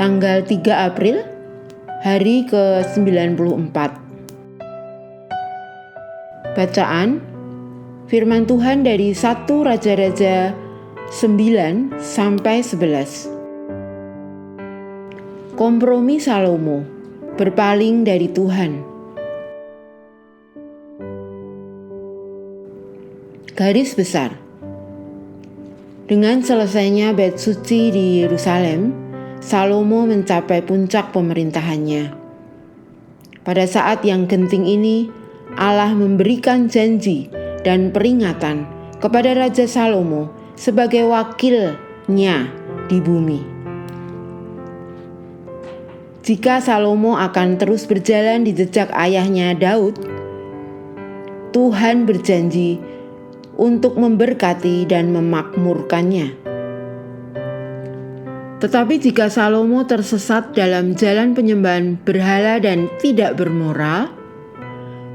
tanggal 3 April, hari ke-94. Bacaan Firman Tuhan dari 1 Raja-Raja 9 sampai 11. Kompromi Salomo, berpaling dari Tuhan. Garis besar. Dengan selesainya bait suci di Yerusalem, Salomo mencapai puncak pemerintahannya. Pada saat yang genting ini, Allah memberikan janji dan peringatan kepada Raja Salomo sebagai wakilnya di bumi. Jika Salomo akan terus berjalan di jejak ayahnya Daud, Tuhan berjanji untuk memberkati dan memakmurkannya. Tetapi jika Salomo tersesat dalam jalan penyembahan berhala dan tidak bermoral,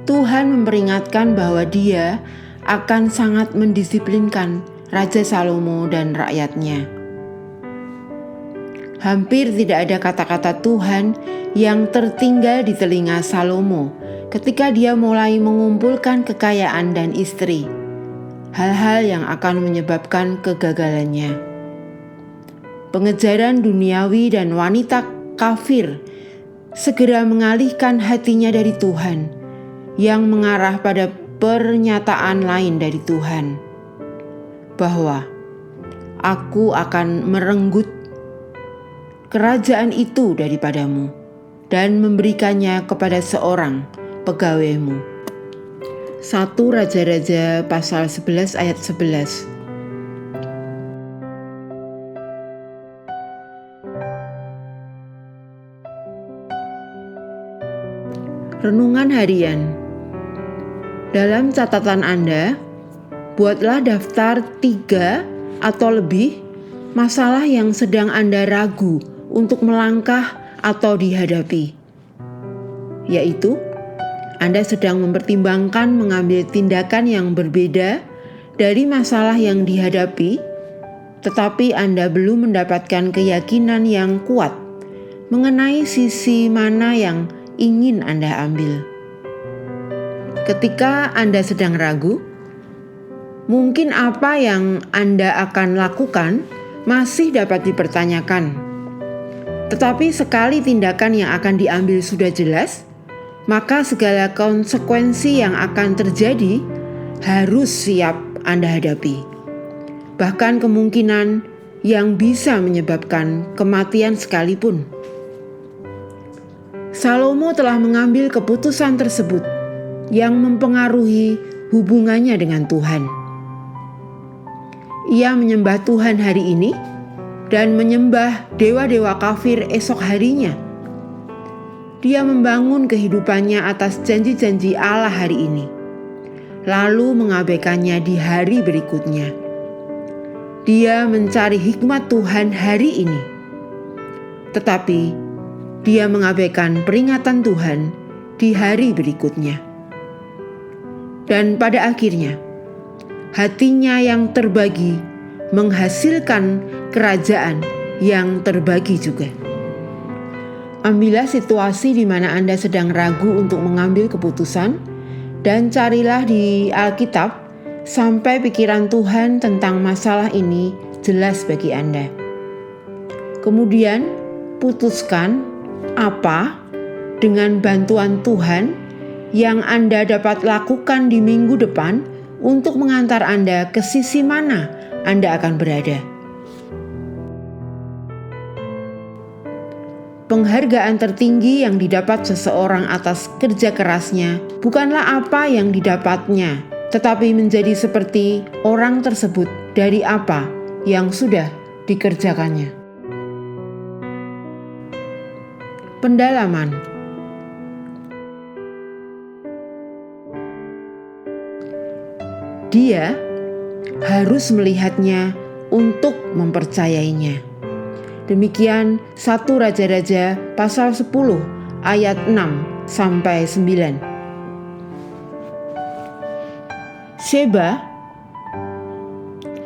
Tuhan memperingatkan bahwa Dia akan sangat mendisiplinkan Raja Salomo dan rakyatnya. Hampir tidak ada kata-kata Tuhan yang tertinggal di telinga Salomo ketika dia mulai mengumpulkan kekayaan dan istri, hal-hal yang akan menyebabkan kegagalannya. Pengejaran duniawi dan wanita kafir segera mengalihkan hatinya dari Tuhan, yang mengarah pada pernyataan lain dari Tuhan, bahwa Aku akan merenggut kerajaan itu daripadamu dan memberikannya kepada seorang pegawaimu. 1 Raja-Raja pasal 11 ayat 11. Renungan harian. Dalam catatan Anda, buatlah daftar 3 atau lebih masalah yang sedang Anda ragu untuk melangkah atau dihadapi, yaitu Anda sedang mempertimbangkan mengambil tindakan yang berbeda dari masalah yang dihadapi, tetapi Anda belum mendapatkan keyakinan yang kuat mengenai sisi mana yang ingin Anda ambil. Ketika Anda sedang ragu, mungkin apa yang Anda akan lakukan masih dapat dipertanyakan. Tetapi sekali tindakan yang akan diambil sudah jelas, maka segala konsekuensi yang akan terjadi harus siap Anda hadapi. Bahkan kemungkinan yang bisa menyebabkan kematian sekalipun. Salomo telah mengambil keputusan tersebut yang mempengaruhi hubungannya dengan Tuhan. Ia menyembah Tuhan hari ini dan menyembah dewa-dewa kafir esok harinya. Dia membangun kehidupannya atas janji-janji Allah hari ini, lalu mengabaikannya di hari berikutnya. Dia mencari hikmat Tuhan hari ini, tetapi dia mengabaikan peringatan Tuhan di hari berikutnya. Dan pada akhirnya, hatinya yang terbagi menghasilkan kerajaan yang terbagi juga. Ambillah situasi di mana Anda sedang ragu untuk mengambil keputusan dan carilah di Alkitab sampai pikiran Tuhan tentang masalah ini jelas bagi Anda. Kemudian putuskan apa dengan bantuan Tuhan yang Anda dapat lakukan di minggu depan untuk mengantar Anda ke sisi mana Anda akan berada. Penghargaan tertinggi yang didapat seseorang atas kerja kerasnya bukanlah apa yang didapatnya, tetapi menjadi seperti orang tersebut dari apa yang sudah dikerjakannya. Pendalaman. Dia harus melihatnya untuk mempercayainya. Demikian 1 Raja-Raja pasal 10 ayat 6 sampai 9. Sheba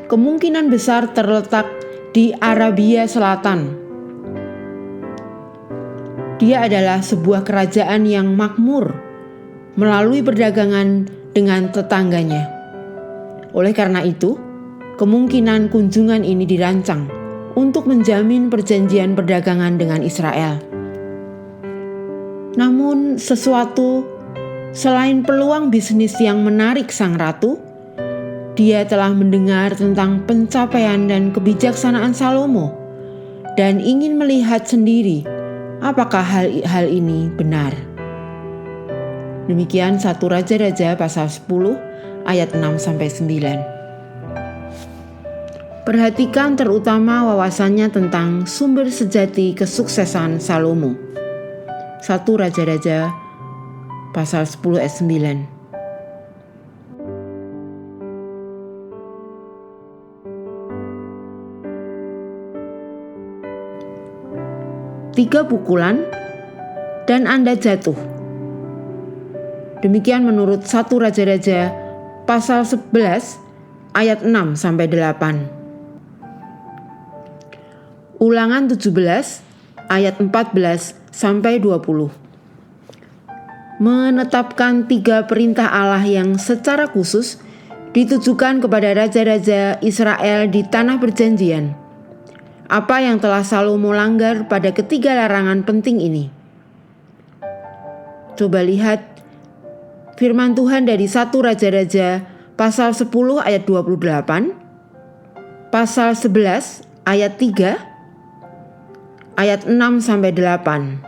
kemungkinan besar terletak di Arabia Selatan. Dia adalah sebuah kerajaan yang makmur melalui perdagangan dengan tetangganya. Oleh karena itu, kemungkinan kunjungan ini dirancang untuk menjamin perjanjian perdagangan dengan Israel. Namun sesuatu selain peluang bisnis yang menarik sang ratu, dia telah mendengar tentang pencapaian dan kebijaksanaan Salomo dan ingin melihat sendiri apakah hal ini benar. Demikian 1 Raja-Raja pasal 10 ayat 6-9. Perhatikan terutama wawasannya tentang sumber sejati kesuksesan Salomo. 1 Raja-Raja pasal 10 ayat 9. Tiga pukulan dan Anda jatuh. Demikian menurut 1 Raja-Raja pasal 11 ayat 6-8. Ulangan 17 ayat 14-20. Menetapkan tiga perintah Allah yang secara khusus ditujukan kepada raja-raja Israel di tanah perjanjian. Apa yang telah Salomo langgar pada ketiga larangan penting ini? Coba lihat firman Tuhan dari 1 Raja-Raja pasal 10 ayat 28, pasal 11 ayat 3, ayat 6-8.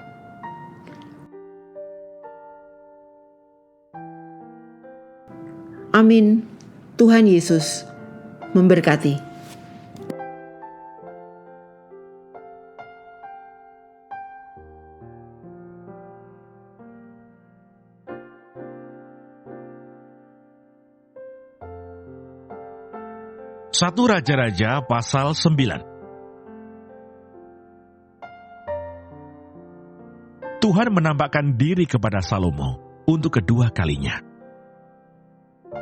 Amin. Tuhan Yesus memberkati. Satu Raja-Raja pasal 9. Tuhan menampakkan diri kepada Salomo untuk kedua kalinya.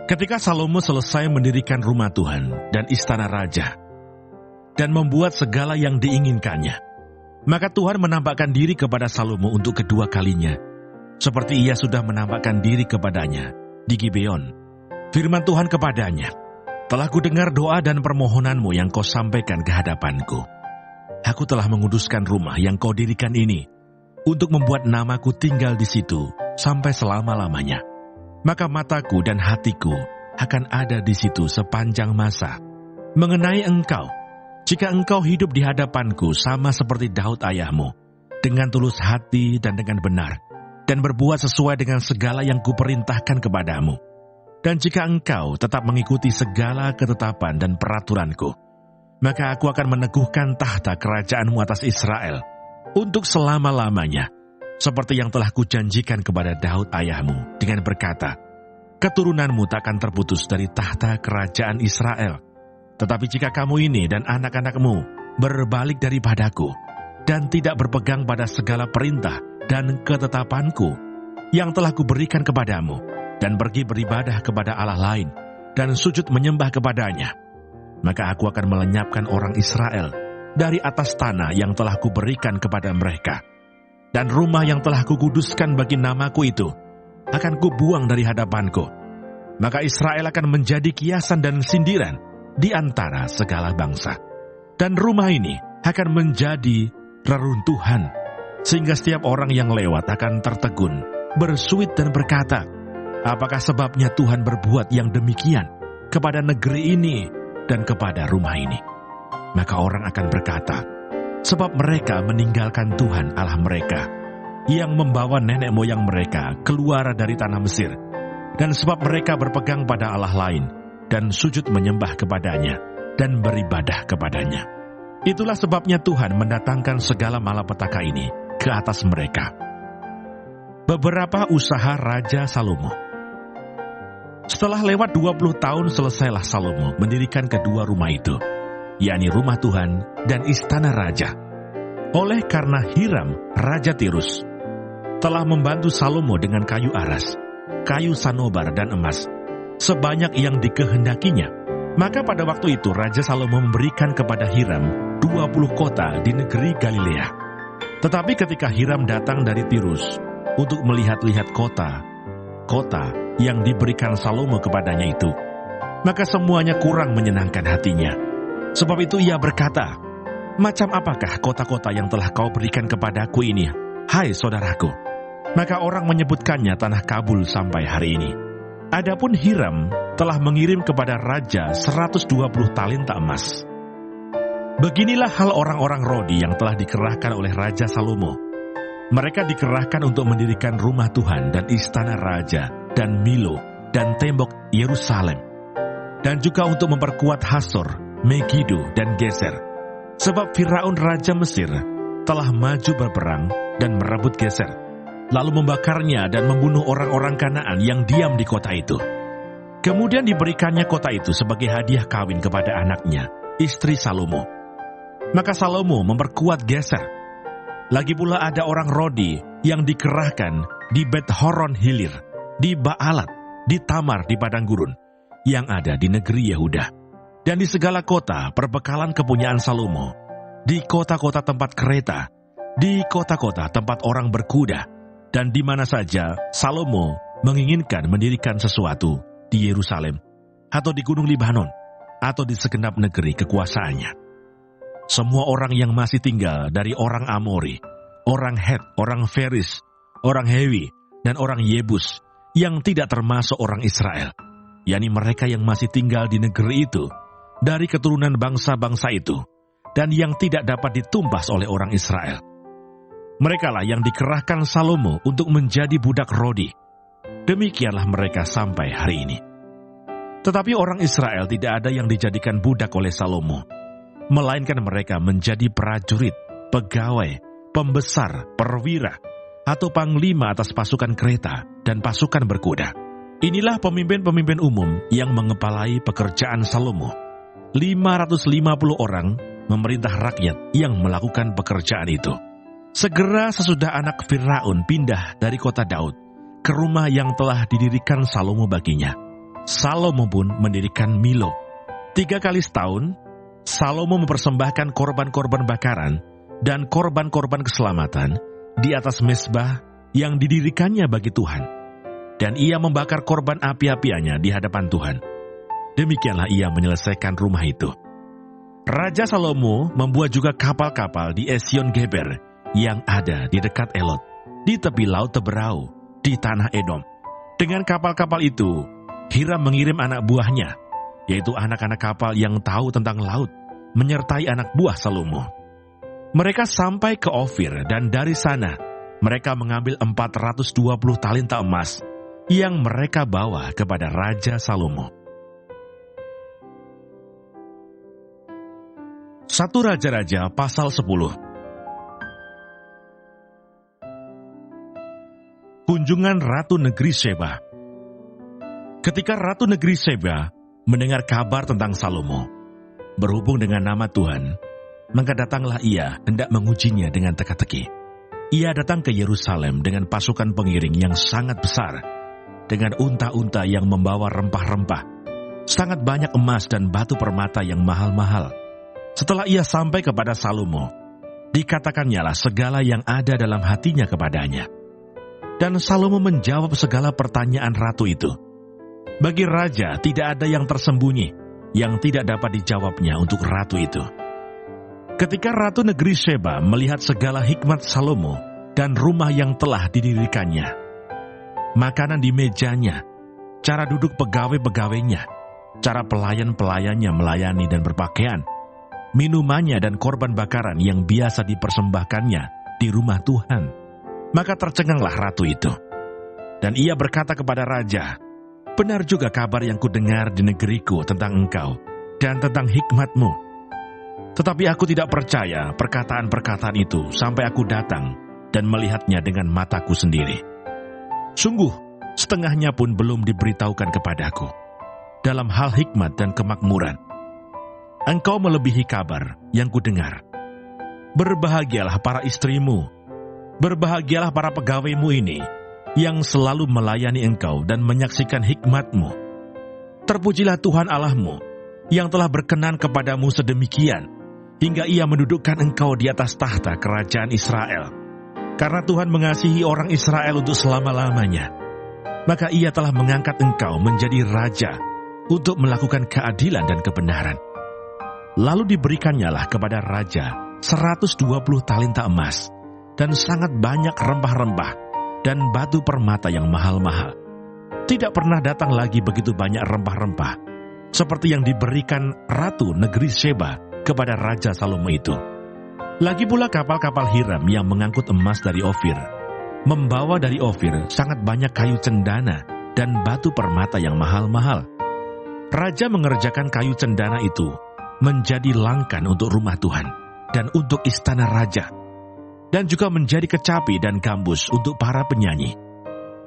Ketika Salomo selesai mendirikan rumah Tuhan dan istana raja, dan membuat segala yang diinginkannya, maka Tuhan menampakkan diri kepada Salomo untuk kedua kalinya, seperti ia sudah menampakkan diri kepadanya di Gibeon. Firman Tuhan kepadanya, "Telah kudengar doa dan permohonanmu yang kau sampaikan ke hadapanku. Aku telah menguduskan rumah yang kau dirikan ini, untuk membuat namaku tinggal di situ sampai selama-lamanya. Maka mataku dan hatiku akan ada di situ sepanjang masa. Mengenai engkau, jika engkau hidup di hadapanku sama seperti Daud ayahmu, dengan tulus hati dan dengan benar, dan berbuat sesuai dengan segala yang kuperintahkan kepadamu, dan jika engkau tetap mengikuti segala ketetapan dan peraturanku, maka aku akan meneguhkan tahta kerajaanmu atas Israel untuk selama-lamanya, seperti yang telah kujanjikan kepada Daud ayahmu dengan berkata, keturunanmu takkan terputus dari tahta kerajaan Israel. Tetapi jika kamu ini dan anak-anakmu berbalik daripadaku, dan tidak berpegang pada segala perintah dan ketetapanku yang telah kuberikan kepadamu, dan pergi beribadah kepada Allah lain, dan sujud menyembah kepadanya, maka aku akan melenyapkan orang Israel dari atas tanah yang telah kuberikan kepada mereka. Dan rumah yang telah kukuduskan bagi namaku itu akan kubuang dari hadapanku. Maka Israel akan menjadi kiasan dan sindiran di antara segala bangsa. Dan rumah ini akan menjadi reruntuhan, sehingga setiap orang yang lewat akan tertegun, bersuit dan berkata, apakah sebabnya Tuhan berbuat yang demikian kepada negeri ini dan kepada rumah ini? Maka orang akan berkata, sebab mereka meninggalkan Tuhan Allah mereka, yang membawa nenek moyang mereka keluar dari tanah Mesir, dan sebab mereka berpegang pada Allah lain, dan sujud menyembah kepadanya, dan beribadah kepadanya. Itulah sebabnya Tuhan mendatangkan segala malapetaka ini ke atas mereka. Beberapa usaha Raja Salomo. Setelah lewat 20 tahun selesailah Salomo mendirikan kedua rumah itu, yakni rumah Tuhan dan istana raja. Oleh karena Hiram, Raja Tirus, telah membantu Salomo dengan kayu aras, kayu sanobar dan emas, sebanyak yang dikehendakinya, maka pada waktu itu Raja Salomo memberikan kepada Hiram 20 kota di negeri Galilea. Tetapi ketika Hiram datang dari Tirus untuk melihat-lihat kota yang diberikan Salomo kepadanya itu, maka semuanya kurang menyenangkan hatinya. Sebab itu ia berkata, "Macam apakah kota-kota yang telah kau berikan kepadaku ini, hai saudaraku?" Maka orang menyebutkannya tanah Kabul sampai hari ini. Adapun Hiram telah mengirim kepada raja 120 talenta emas. Beginilah hal orang-orang Rodi yang telah dikerahkan oleh Raja Salomo. Mereka dikerahkan untuk mendirikan rumah Tuhan dan istana raja dan Milo dan tembok Yerusalem, dan juga untuk memperkuat Hasor, Megido, dan Geser. Sebab Firaun Raja Mesir telah maju berperang dan merebut Geser, lalu membakarnya dan membunuh orang-orang Kanaan yang diam di kota itu. Kemudian diberikannya kota itu sebagai hadiah kawin kepada anaknya, istri Salomo. Maka Salomo memperkuat Geser. Lagi pula ada orang Rodi yang dikerahkan di Bet Horon Hilir, di Baalat, di Tamar di padang gurun, yang ada di negeri Yehuda, dan di segala kota perbekalan kepunyaan Salomo, di kota-kota tempat kereta, di kota-kota tempat orang berkuda, dan di mana saja Salomo menginginkan mendirikan sesuatu di Yerusalem, atau di Gunung Libanon, atau di segenap negeri kekuasaannya. Semua orang yang masih tinggal dari orang Amori, orang Het, orang Feris, orang Hewi, dan orang Yebus, yang tidak termasuk orang Israel, yakni mereka yang masih tinggal di negeri itu, dari keturunan bangsa-bangsa itu, dan yang tidak dapat ditumbas oleh orang Israel. Merekalah yang dikerahkan Salomo untuk menjadi budak Rodi. Demikianlah mereka sampai hari ini. Tetapi orang Israel tidak ada yang dijadikan budak oleh Salomo, melainkan mereka menjadi prajurit, pegawai, pembesar, perwira, atau panglima atas pasukan kereta dan pasukan berkuda. Inilah pemimpin-pemimpin umum yang mengepalai pekerjaan Salomo. 550 orang memerintah rakyat yang melakukan pekerjaan itu. Segera sesudah anak Firaun pindah dari kota Daud ke rumah yang telah didirikan Salomo baginya, Salomo pun mendirikan Milo. 3 kali setahun, Salomo mempersembahkan korban-korban bakaran dan korban-korban keselamatan di atas mezbah yang didirikannya bagi Tuhan. Dan ia membakar korban api-apiannya di hadapan Tuhan. Demikianlah ia menyelesaikan rumah itu. Raja Salomo membuat juga kapal-kapal di Esion Geber yang ada di dekat Elot, di tepi laut Teberau, di tanah Edom. Dengan kapal-kapal itu, Hiram mengirim anak buahnya, yaitu anak-anak kapal yang tahu tentang laut, menyertai anak buah Salomo. Mereka sampai ke Ofir, dan dari sana mereka mengambil 420 talenta emas yang mereka bawa kepada Raja Salomo. 1 Raja-Raja pasal 10. Kunjungan Ratu Negeri Sheba. Ketika Ratu Negeri Sheba mendengar kabar tentang Salomo, berhubung dengan nama Tuhan, maka datanglah ia hendak mengujinya dengan teka-teki. Ia datang ke Yerusalem dengan pasukan pengiring yang sangat besar, dengan unta-unta yang membawa rempah-rempah, sangat banyak emas dan batu permata yang mahal-mahal. Setelah ia sampai kepada Salomo, dikatakannya lah segala yang ada dalam hatinya kepadanya. Dan Salomo menjawab segala pertanyaan ratu itu. Bagi raja tidak ada yang tersembunyi, yang tidak dapat dijawabnya untuk ratu itu. Ketika Ratu Negeri Sheba melihat segala hikmat Salomo dan rumah yang telah didirikannya, makanan di mejanya, cara duduk pegawai-pegawainya, cara pelayan-pelayannya melayani dan berpakaian, minumannya dan korban bakaran yang biasa dipersembahkannya di rumah Tuhan, maka tercenganglah ratu itu. Dan ia berkata kepada raja, "Benar juga kabar yang kudengar di negeriku tentang engkau dan tentang hikmatmu. Tetapi aku tidak percaya perkataan-perkataan itu sampai aku datang dan melihatnya dengan mataku sendiri. Sungguh, setengahnya pun belum diberitahukan kepadaku dalam hal hikmat dan kemakmuran. Engkau melebihi kabar yang kudengar. Berbahagialah para istrimu, berbahagialah para pegawaimu ini, yang selalu melayani engkau dan menyaksikan hikmatmu. Terpujilah Tuhan Allahmu, yang telah berkenan kepadamu sedemikian, hingga ia mendudukkan engkau di atas tahta kerajaan Israel. Karena Tuhan mengasihi orang Israel untuk selama-lamanya, maka ia telah mengangkat engkau menjadi raja untuk melakukan keadilan dan kebenaran. Lalu diberikannya kepada raja 120 talenta emas dan sangat banyak rempah-rempah dan batu permata yang mahal-mahal. Tidak pernah datang lagi begitu banyak rempah-rempah seperti yang diberikan ratu negeri Sheba kepada Raja Salomo itu. Lagi pula kapal-kapal Hiram yang mengangkut emas dari Ofir, membawa dari Ofir sangat banyak kayu cendana dan batu permata yang mahal-mahal. Raja mengerjakan kayu cendana itu menjadi langkan untuk rumah Tuhan dan untuk istana raja, dan juga menjadi kecapi dan gambus untuk para penyanyi.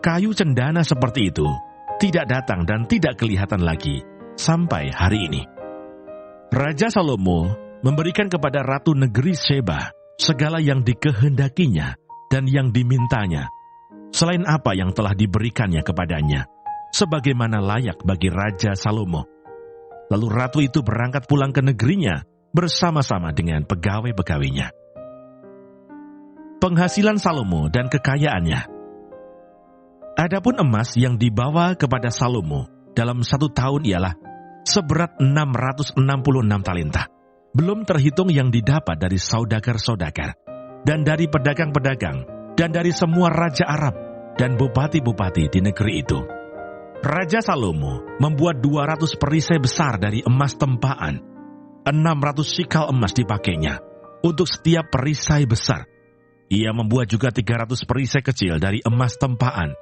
Kayu cendana seperti itu tidak datang dan tidak kelihatan lagi sampai hari ini. Raja Salomo memberikan kepada ratu negeri Sheba segala yang dikehendakinya dan yang dimintanya, selain apa yang telah diberikannya kepadanya, sebagaimana layak bagi Raja Salomo. Lalu ratu itu berangkat pulang ke negerinya bersama-sama dengan pegawai-pegawainya. Penghasilan Salomo dan kekayaannya. Adapun emas yang dibawa kepada Salomo dalam 1 tahun ialah seberat 666 talenta. Belum terhitung yang didapat dari saudagar-saudagar, dan dari pedagang-pedagang, dan dari semua raja Arab, dan bupati-bupati di negeri itu. Raja Salomo membuat 200 perisai besar dari emas tempaan. 600 sikal emas dipakainya untuk setiap perisai besar. Ia membuat juga 300 perisai kecil dari emas tempaan.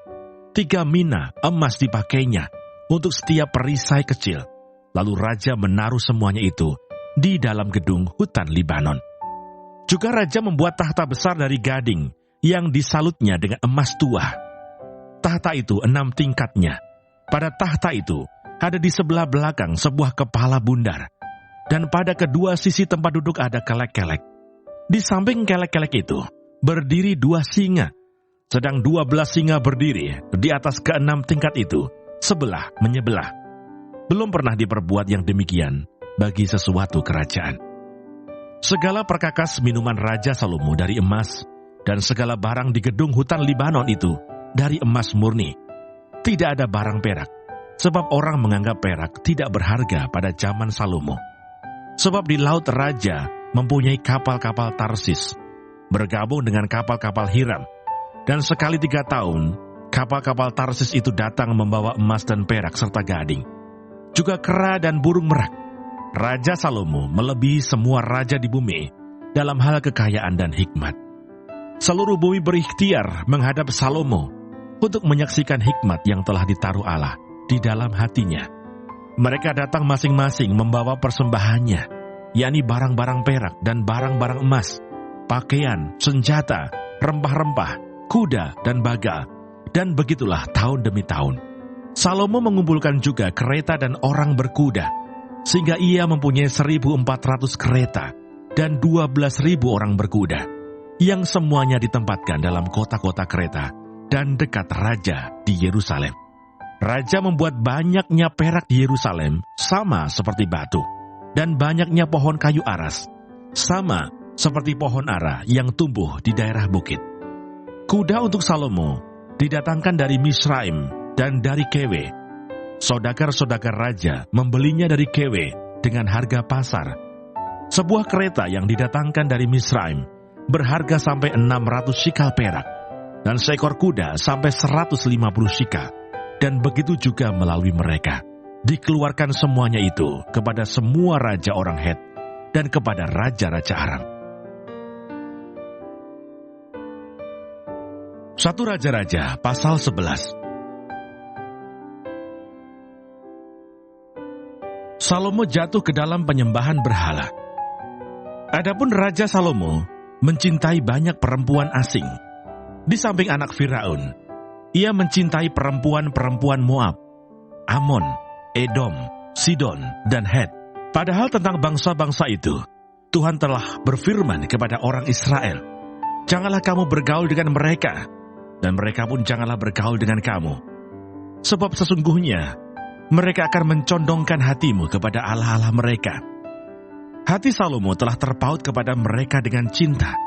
3 mina emas dipakainya untuk setiap perisai kecil. Lalu raja menaruh semuanya itu di dalam gedung hutan Libanon. Juga raja membuat tahta besar dari gading yang disalutnya dengan emas tua. Tahta itu 6 tingkatnya. Pada tahta itu ada di sebelah belakang sebuah kepala bundar, dan pada kedua sisi tempat duduk ada kelek-kelek. Di samping kelek-kelek itu berdiri 2 singa, sedang 12 singa berdiri di atas ke-6 tingkat itu, sebelah menyebelah. Belum pernah diperbuat yang demikian bagi sesuatu kerajaan. Segala perkakas minuman Raja Salomo dari emas, dan segala barang di gedung hutan Libanon itu dari emas murni. Tidak ada barang perak, sebab orang menganggap perak tidak berharga pada zaman Salomo. Sebab di laut raja mempunyai kapal-kapal Tarsis, bergabung dengan kapal-kapal Hiram, dan sekali 3 tahun, kapal-kapal Tarsis itu datang membawa emas dan perak serta gading, juga kera dan burung merak. Raja Salomo melebihi semua raja di bumi dalam hal kekayaan dan hikmat. Seluruh bumi berikhtiar menghadap Salomo untuk menyaksikan hikmat yang telah ditaruh Allah di dalam hatinya. Mereka datang masing-masing membawa persembahannya, yakni barang-barang perak dan barang-barang emas, pakaian, senjata, rempah-rempah, kuda dan bagal, dan begitulah tahun demi tahun. Salomo mengumpulkan juga kereta dan orang berkuda, sehingga ia mempunyai 1.400 kereta dan 12.000 orang berkuda, yang semuanya ditempatkan dalam kota-kota kereta dan dekat raja di Yerusalem. Raja membuat banyaknya perak di Yerusalem sama seperti batu, dan banyaknya pohon kayu aras sama seperti pohon ara yang tumbuh di daerah bukit. Kuda untuk Salomo didatangkan dari Misraim dan dari Kewe. Saudagar-saudagar raja membelinya dari Kewe dengan harga pasar. Sebuah kereta yang didatangkan dari Misraim berharga sampai 600 sikal perak, dan seekor kuda sampai 150 sikal. Dan begitu juga melalui mereka dikeluarkan semuanya itu kepada semua raja orang Het dan kepada raja-raja Aram. 1 Raja-Raja pasal 11. Salomo jatuh ke dalam penyembahan berhala. Adapun Raja Salomo mencintai banyak perempuan asing. Di samping anak Firaun, ia mencintai perempuan-perempuan Moab, Amon, Edom, Sidon, dan Het. Padahal tentang bangsa-bangsa itu, Tuhan telah berfirman kepada orang Israel, "Janganlah kamu bergaul dengan mereka, dan mereka pun janganlah bergaul dengan kamu. Sebab sesungguhnya mereka akan mencondongkan hatimu kepada allah-allah mereka." Hati Salomo telah terpaut kepada mereka dengan cinta.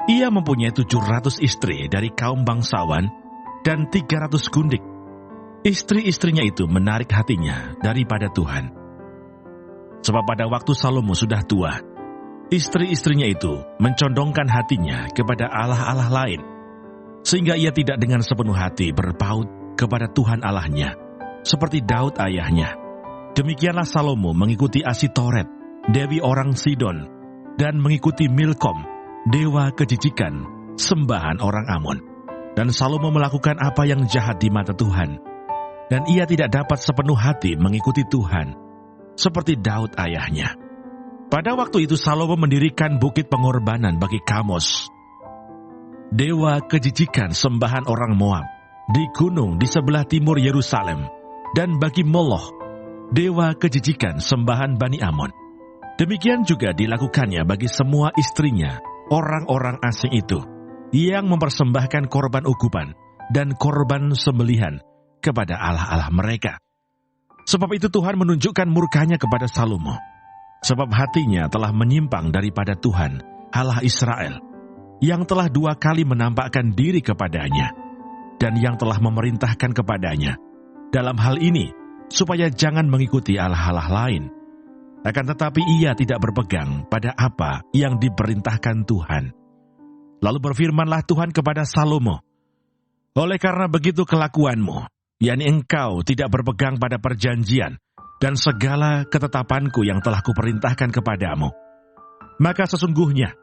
Ia mempunyai 700 istri dari kaum bangsawan dan 300 gundik. Istri-istrinya itu menarik hatinya daripada Tuhan. Sebab pada waktu Salomo sudah tua, istri-istrinya itu mencondongkan hatinya kepada allah-allah lain, sehingga ia tidak dengan sepenuh hati berpaut kepada Tuhan Allahnya, seperti Daud ayahnya. Demikianlah Salomo mengikuti Asitoret, dewi orang Sidon, dan mengikuti Milkom, dewa kejijikan, sembahan orang Amon. Dan Salomo melakukan apa yang jahat di mata Tuhan, dan ia tidak dapat sepenuh hati mengikuti Tuhan, seperti Daud ayahnya. Pada waktu itu Salomo mendirikan bukit pengorbanan bagi Kamos, dewa kejijikan sembahan orang Moab, di gunung di sebelah timur Yerusalem, dan bagi Moloch, dewa kejijikan sembahan Bani Amon. Demikian juga dilakukannya bagi semua istrinya, orang-orang asing itu, yang mempersembahkan korban ukupan dan korban sembelihan kepada allah-allah mereka. Sebab itu Tuhan menunjukkan murkanya kepada Salomo, sebab hatinya telah menyimpang daripada Tuhan, Allah Israel, yang telah 2 kali menampakkan diri kepadanya, dan yang telah memerintahkan kepadanya dalam hal ini, supaya jangan mengikuti allah-allah lain. Akan tetapi ia tidak berpegang pada apa yang diperintahkan Tuhan. Lalu berfirmanlah Tuhan kepada Salomo, oleh karena begitu kelakuanmu, yakni engkau tidak berpegang pada perjanjian dan segala ketetapanku yang telah kuperintahkan kepadamu, maka sesungguhnya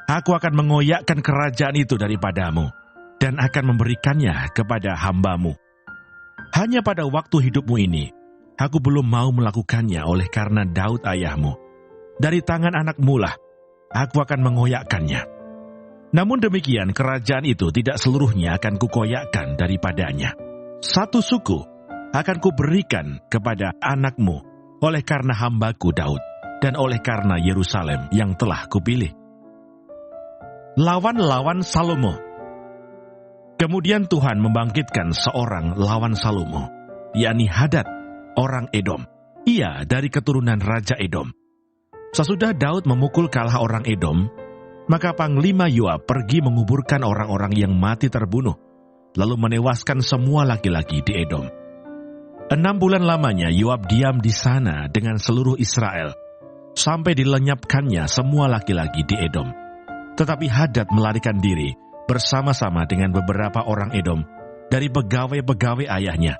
aku akan mengoyakkan kerajaan itu daripadamu dan akan memberikannya kepada hambamu. Hanya pada waktu hidupmu ini, aku belum mau melakukannya oleh karena Daud ayahmu. Dari tangan anakmu lah, aku akan mengoyakkannya. Namun demikian, kerajaan itu tidak seluruhnya akan kukoyakkan daripadanya. 1 suku akan kuberikan kepada anakmu oleh karena hambaku Daud dan oleh karena Yerusalem yang telah kupilih. Lawan-lawan Salomo. Kemudian Tuhan membangkitkan seorang lawan Salomo, yakni Hadad, orang Edom. Ia dari keturunan Raja Edom. Sesudah Daud memukul kalah orang Edom, maka Panglima Yoab pergi menguburkan orang-orang yang mati terbunuh, lalu menewaskan semua laki-laki di Edom. 6 bulan lamanya Yoab diam di sana dengan seluruh Israel, sampai dilenyapkannya semua laki-laki di Edom. Tetapi Hadad melarikan diri bersama-sama dengan beberapa orang Edom dari pegawai-pegawai ayahnya,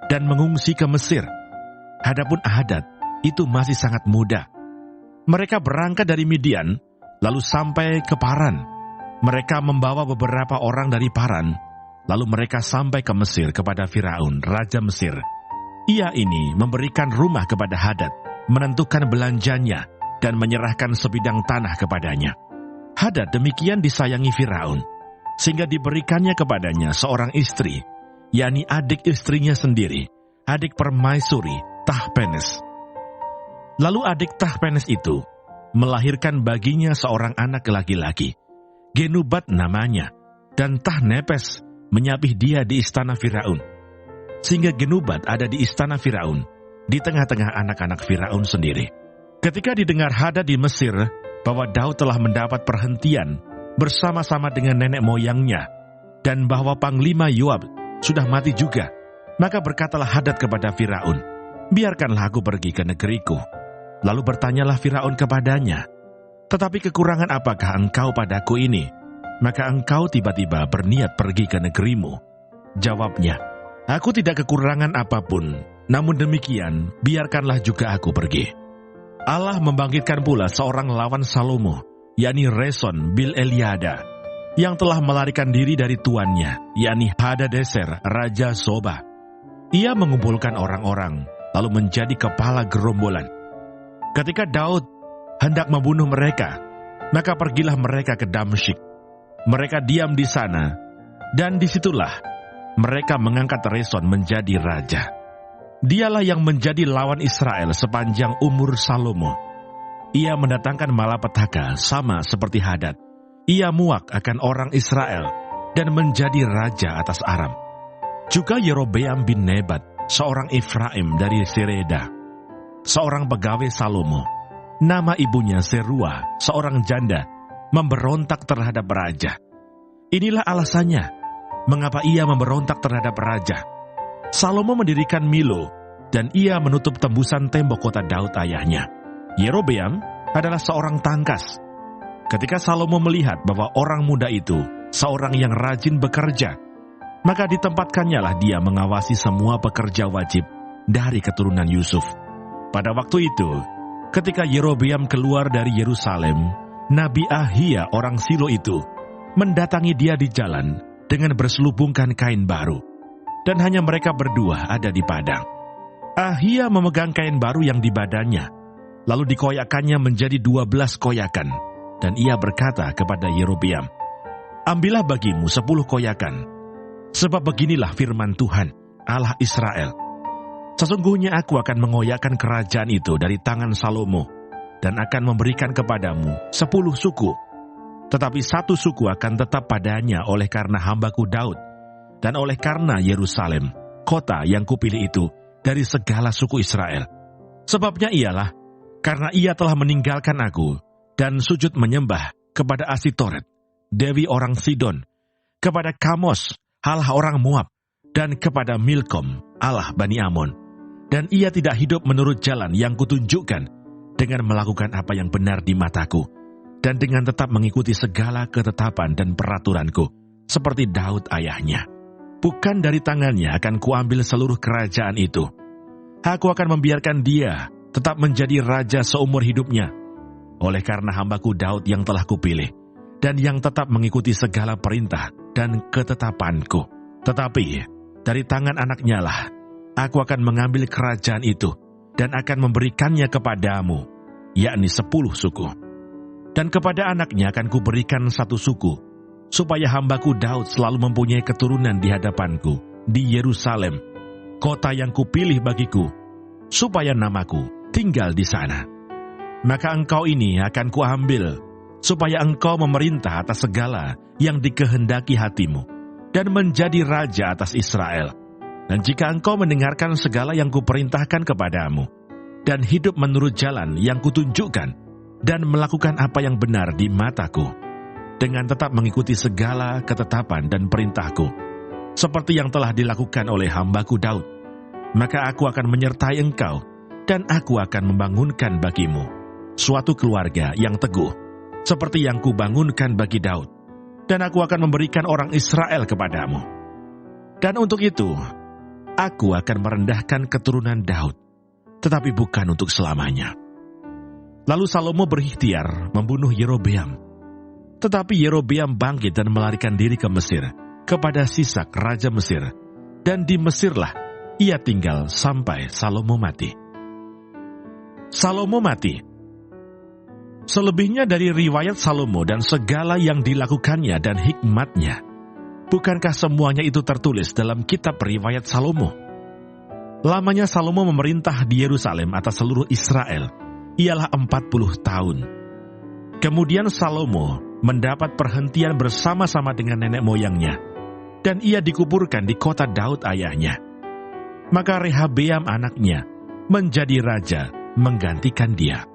dan mengungsi ke Mesir. Hadapun Hadad itu masih sangat muda. Mereka berangkat dari Midian, lalu sampai ke Paran. Mereka membawa beberapa orang dari Paran, lalu mereka sampai ke Mesir kepada Firaun, Raja Mesir. Ia ini memberikan rumah kepada Hadad, menentukan belanjanya, dan menyerahkan sebidang tanah kepadanya. Hadad demikian disayangi Firaun, sehingga diberikannya kepadanya seorang istri, yakni adik istrinya sendiri, adik permaisuri Tahpenes. Lalu adik Tahpenes itu melahirkan baginya seorang anak laki-laki, Genubat namanya, dan Tahnepes menyapih dia di istana Firaun. Sehingga Genubat ada di istana Firaun, di tengah-tengah anak-anak Firaun sendiri. Ketika didengar Hadad di Mesir bahwa Daud telah mendapat perhentian bersama-sama dengan nenek moyangnya, dan bahwa Panglima Yoab sudah mati juga, maka berkatalah Hadad kepada Firaun, biarkanlah aku pergi ke negeriku. Lalu bertanyalah Firaun kepadanya, tetapi kekurangan apakah engkau padaku ini, maka engkau tiba-tiba berniat pergi ke negerimu? Jawabnya, aku tidak kekurangan apapun, namun demikian biarkanlah juga aku pergi. Allah membangkitkan pula seorang lawan Salomo, yakni Reson bil Eliada, yang telah melarikan diri dari tuannya, yakni Hadadeser, Raja Soba. Ia mengumpulkan orang-orang, lalu menjadi kepala gerombolan. Ketika Daud hendak membunuh mereka, maka pergilah mereka ke Damsyik. Mereka diam di sana, dan disitulah mereka mengangkat Reson menjadi raja. Dialah yang menjadi lawan Israel sepanjang umur Salomo. Ia mendatangkan malapetaka sama seperti Hadad. Ia muak akan orang Israel dan menjadi raja atas Aram. Juga Yerobeam bin Nebat, seorang Efraim dari Sereda, seorang pegawai Salomo, nama ibunya Serua, seorang janda, memberontak terhadap raja. Inilah alasannya mengapa ia memberontak terhadap raja. Salomo mendirikan Milo, dan ia menutup tembusan tembok kota Daud ayahnya. Yerobeam adalah seorang tangkas. Ketika Salomo melihat bahwa orang muda itu seorang yang rajin bekerja, maka ditempatkannya lah dia mengawasi semua pekerja wajib dari keturunan Yusuf. Pada waktu itu, ketika Yerobeam keluar dari Yerusalem, Nabi Ahia orang Silo itu mendatangi dia di jalan dengan berselubungkan kain baru, dan hanya mereka berdua ada di padang. Ahia memegang kain baru yang di badannya, lalu dikoyakannya menjadi 12 koyakan, dan ia berkata kepada Yerobeam, "Ambillah bagimu 10 koyakan, sebab beginilah firman Tuhan, Allah Israel. Sesungguhnya aku akan mengoyakkan kerajaan itu dari tangan Salomo, dan akan memberikan kepadamu 10 suku. Tetapi 1 suku akan tetap padanya oleh karena hambaku Daud, dan oleh karena Yerusalem, kota yang kupilih itu dari segala suku Israel. Sebabnya ialah, karena ia telah meninggalkan aku, dan sujud menyembah kepada Asitoret, dewi orang Sidon, kepada Kamos, Allah orang Moab, dan kepada Milkom, Allah Bani Amon. Dan ia tidak hidup menurut jalan yang kutunjukkan, dengan melakukan apa yang benar di mataku, dan dengan tetap mengikuti segala ketetapan dan peraturanku, seperti Daud ayahnya. Bukan dari tangannya akan kuambil seluruh kerajaan itu. Aku akan membiarkan dia tetap menjadi raja seumur hidupnya, oleh karena hambaku Daud yang telah kupilih, dan yang tetap mengikuti segala perintah dan ketetapanku. Tetapi dari tangan anaknya lah aku akan mengambil kerajaan itu, dan akan memberikannya kepadamu, yakni 10 suku. Dan kepada anaknya akan kuberikan 1 suku, supaya hambaku Daud selalu mempunyai keturunan di hadapanku, di Yerusalem, kota yang kupilih bagiku, supaya namaku tinggal di sana. Maka engkau ini akan kuambil, supaya engkau memerintah atas segala yang dikehendaki hatimu, dan menjadi raja atas Israel. Dan jika engkau mendengarkan segala yang kuperintahkan kepadamu, dan hidup menurut jalan yang kutunjukkan, dan melakukan apa yang benar di mataku, dengan tetap mengikuti segala ketetapan dan perintahku, seperti yang telah dilakukan oleh hambaku Daud, maka aku akan menyertai engkau, dan aku akan membangunkan bagimu suatu keluarga yang teguh, seperti yang kubangunkan bagi Daud, dan aku akan memberikan orang Israel kepadamu. Dan untuk itu, aku akan merendahkan keturunan Daud, tetapi bukan untuk selamanya." Lalu Salomo berikhtiar membunuh Yerobeam. Tetapi Yerobeam bangkit dan melarikan diri ke Mesir, kepada Sisak raja Mesir, dan di Mesirlah ia tinggal sampai Salomo mati. Salomo mati. Selebihnya dari riwayat Salomo dan segala yang dilakukannya dan hikmatnya, bukankah semuanya itu tertulis dalam kitab riwayat Salomo? Lamanya Salomo memerintah di Yerusalem atas seluruh Israel ialah 40 tahun. Kemudian Salomo mendapat perhentian bersama-sama dengan nenek moyangnya, dan ia dikuburkan di kota Daud ayahnya. Maka Rehabeam anaknya menjadi raja menggantikan dia.